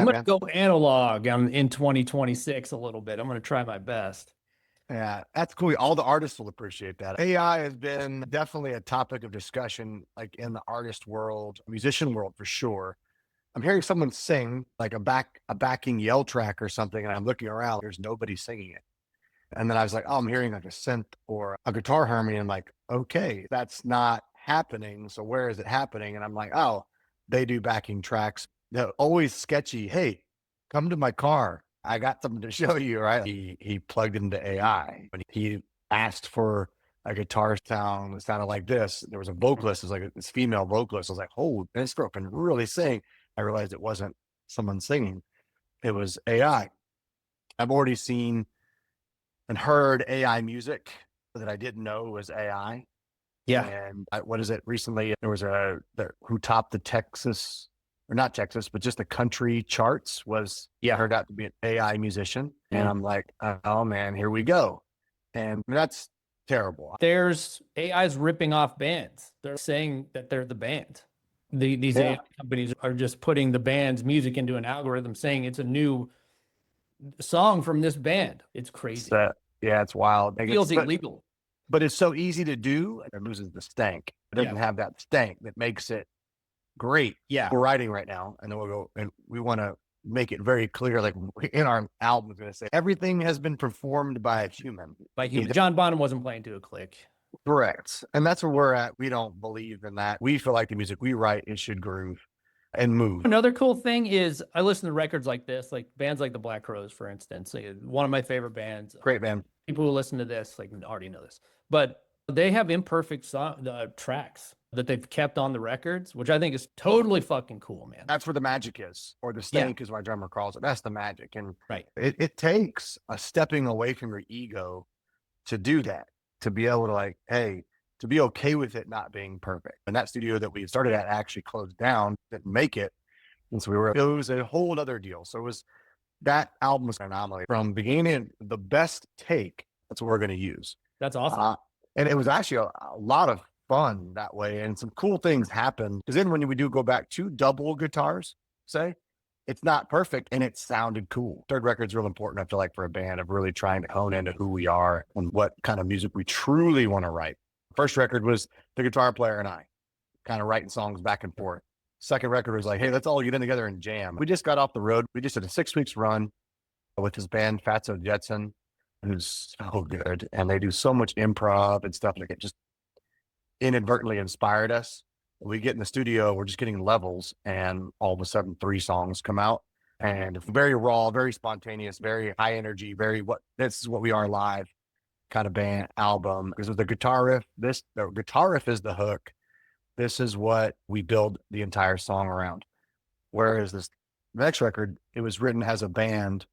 I'm Yeah, going to man. go analog in 2026 a little bit. I'm going to try my best. Yeah, that's cool. All the artists will appreciate that. AI has been definitely a topic of discussion, like in the artist world, musician world for sure. I'm hearing someone sing like a backing yell track or something, and I'm looking around, there's nobody singing it. And then I was like, oh, I'm hearing like a synth or a guitar harmony. I'm like, okay, that's not happening. So where is it happening? And I'm like, oh, they do backing tracks. They're always sketchy. Hey, come to my car. I got something to show you, right? He plugged into AI. When he asked for a guitar sound that sounded like this, there was a vocalist, it was like this female vocalist. I was like, oh, this girl can really sing. I realized it wasn't someone singing. It was AI. I've already seen and heard AI music that I didn't know was AI. Yeah. And what is it? Recently, there was who topped the Texas, or not Texas, but just the country charts was turned out to be an AI musician. And I'm like, oh man, here we go. And that's terrible. There's AI's ripping off bands. They're saying that they're the band. These Yeah. AI companies are just putting the band's music into an algorithm saying it's a new song from this band. It's crazy. Yeah, it's wild. It feels illegal. But it's so easy to do. It loses the stank. It doesn't have that stank that makes it great. Yeah. We're writing right now, and then we'll go, and we want to make it very clear, like in our album, we're going to say everything has been performed by a human. By human. John Bonham wasn't playing to a click. Correct. And that's where we're at. We don't believe in that. We feel like the music we write, it should groove and move. Another cool thing is I listen to records like this, like bands like the Black Crowes, for instance. One of my favorite bands. Great band. People who listen to this like already know this, but they have imperfect tracks that they've kept on the records, which I think is totally fucking cool, man. That's where the magic is, or the stank is what my drummer calls it. That's the magic. And it takes a stepping away from your ego to do that, to be able to like, hey, to be okay with it not being perfect. And that studio that we started at actually closed down, didn't make it. And so it was a whole other deal. So that album was an anomaly from beginning. The best take, that's what we're going to use. That's awesome. And it was actually a lot of fun that way. And some cool things happened. Because then when we do go back to double guitars, say, it's not perfect and it sounded cool. Third record's real important, I feel like, for a band of really trying to hone into who we are and what kind of music we truly want to write. First record was the guitar player and I kind of writing songs back and forth. Second record was like, hey, let's all get in together and jam. We just got off the road. We just did a 6 weeks run with his band, Fatso Jetson, who's so good. And they do so much improv and stuff like it just inadvertently inspired us. We get in the studio, we're just getting levels, and all of a sudden 3 songs come out. And very raw, very spontaneous, very high energy, this is what we are live kind of band album. Because with the guitar riff, the guitar riff is the hook. This is what we build the entire song around. Whereas this next record, it was written as a band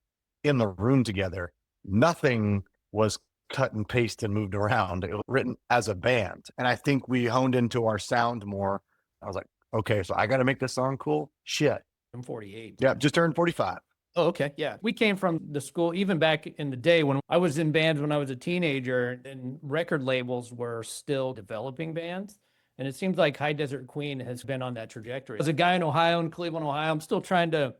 in the room together. Nothing was cut and pasted and moved around. It was written as a band. And I think we honed into our sound more. I was like, okay, so I got to make this song cool. Shit. I'm 48. Yeah, just turned 45. Oh, okay. Yeah. We came from the school, even back in the day when I was in bands when I was a teenager, and record labels were still developing bands. And it seems like High Desert Queen has been on that trajectory. As a guy in Ohio, in Cleveland, Ohio, I'm still trying to,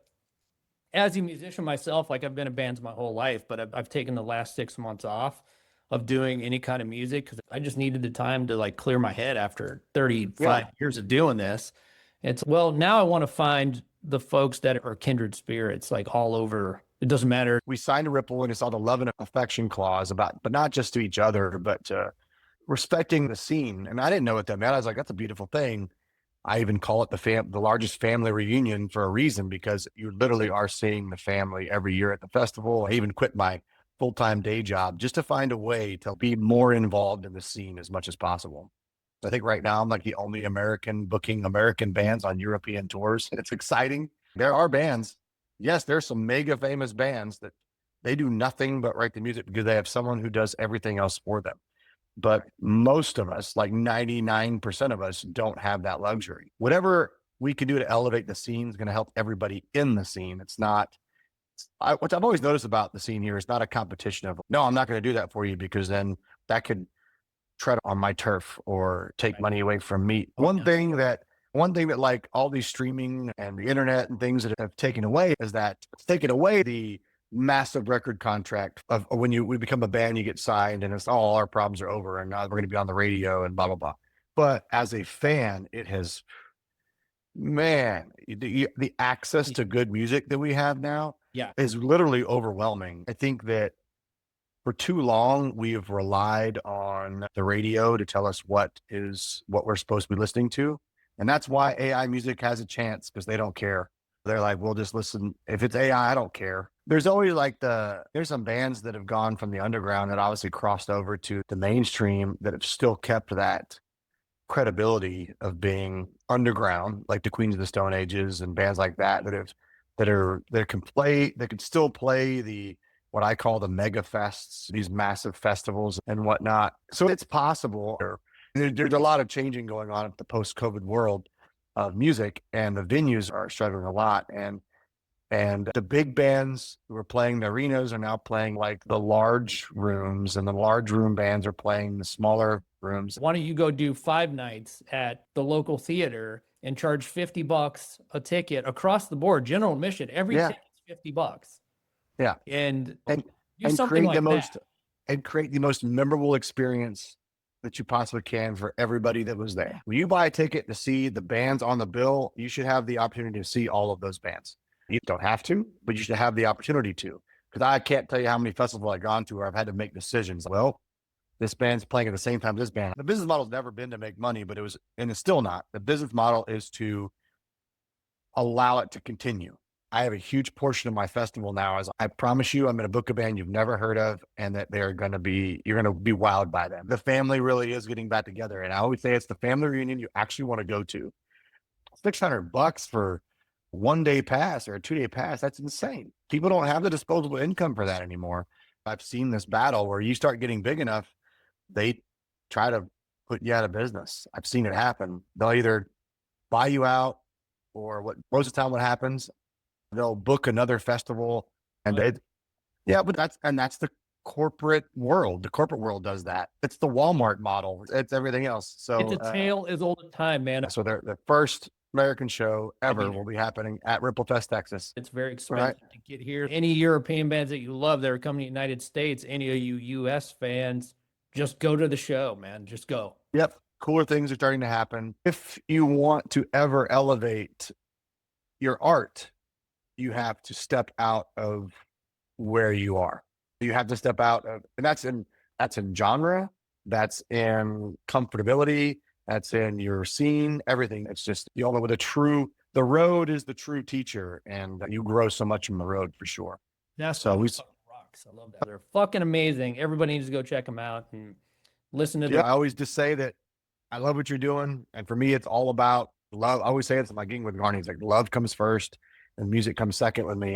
as a musician myself, like I've been in bands my whole life, but I've taken the last 6 months off of doing any kind of music because I just needed the time to like clear my head after 35 years of doing this. Now I want to find the folks that are kindred spirits, like all over. It doesn't matter. We signed a Ripple and it's all the love and affection clause but not just to each other, but respecting the scene. And I didn't know what that meant. I was like, that's a beautiful thing. I even call it the largest family reunion for a reason, because you literally are seeing the family every year at the festival. I even quit my full-time day job just to find a way to be more involved in the scene as much as possible. I think right now I'm like the only American booking American bands on European tours. It's exciting. There are bands. Yes, there's some mega famous bands that they do nothing but write the music because they have someone who does everything else for them. But most of us, like 99% of us, don't have that luxury. Whatever we can do to elevate the scene is going to help everybody in the scene. It's not, what I've always noticed about the scene here is not a competition of, no, I'm not going to do that for you because then that could tread on my turf or take money away from me. One thing that One thing that like all these streaming and the internet and things that have taken away is that it's taken away the massive record contract of when we become a band, you get signed and it's all our problems are over and now we're going to be on the radio and blah, blah, blah. But as a fan, it has, man, the access to good music that we have now Yeah. is literally overwhelming. I think that for too long, we have relied on the radio to tell us what we're supposed to be listening to. And that's why AI music has a chance because they don't care. They're like, we'll just listen. If it's AI, I don't care. There's always like there's some bands that have gone from the underground that obviously crossed over to the mainstream that have still kept that credibility of being underground, like the Queens of the Stone Ages and bands like that that can still play the what I call the mega fests, these massive festivals and whatnot. So it's possible. There's a lot of changing going on at the post-COVID world of music, and the venues are struggling a lot. And the big bands who are playing the arenas are now playing like the large rooms, and the large room bands are playing the smaller rooms. Why don't you go do 5 nights at the local theater and charge $50 a ticket across the board, general admission, every Yeah. ticket's $50. Yeah. And And do something create like the most that. and create the most memorable experience that you possibly can for everybody that was there. When you buy a ticket to see the bands on the bill, you should have the opportunity to see all of those bands. You don't have to, but you should have the opportunity to. Because I can't tell you how many festivals I've gone to where I've had to make decisions. Well, this band's playing at the same time as this band. The business model's never been to make money, but and it's still not. The business model is to allow it to continue. I have a huge portion of my festival now is I promise you I'm going to book a band you've never heard of and that you're going to be wowed by them. The family really is getting back together. And I always say it's the family reunion you actually want to go to. $600 for 1-day pass or a 2-day pass. That's insane. People don't have the disposable income for that anymore. I've seen this battle where you start getting big enough, they try to put you out of business. I've seen it happen. They'll either buy you out or most of the time what happens, they'll book another festival and but that's the corporate world. The corporate world does that. It's the Walmart model. It's everything else. So It's a tale as old as time, man. So the first American show ever will be happening at Ripplefest, Texas. It's very expensive to get here. Any European bands that you love that are coming to the United States, any of you US fans, just go to the show, man. Just go. Yep. Cooler things are starting to happen. If you want to ever elevate your art, you have to step out of where you are. You have to step out of, and that's in genre, that's in comfortability, that's in your scene, everything. It's just the only with the road is the true teacher, and you grow so much from the road for sure. That's so we rocks. I love that. They're fucking amazing. Everybody needs to go check them out and listen to them. I always just say that I love what you're doing, and for me, it's all about love. I always say it's my gig with Garney. It's like love comes first, and music comes second with me.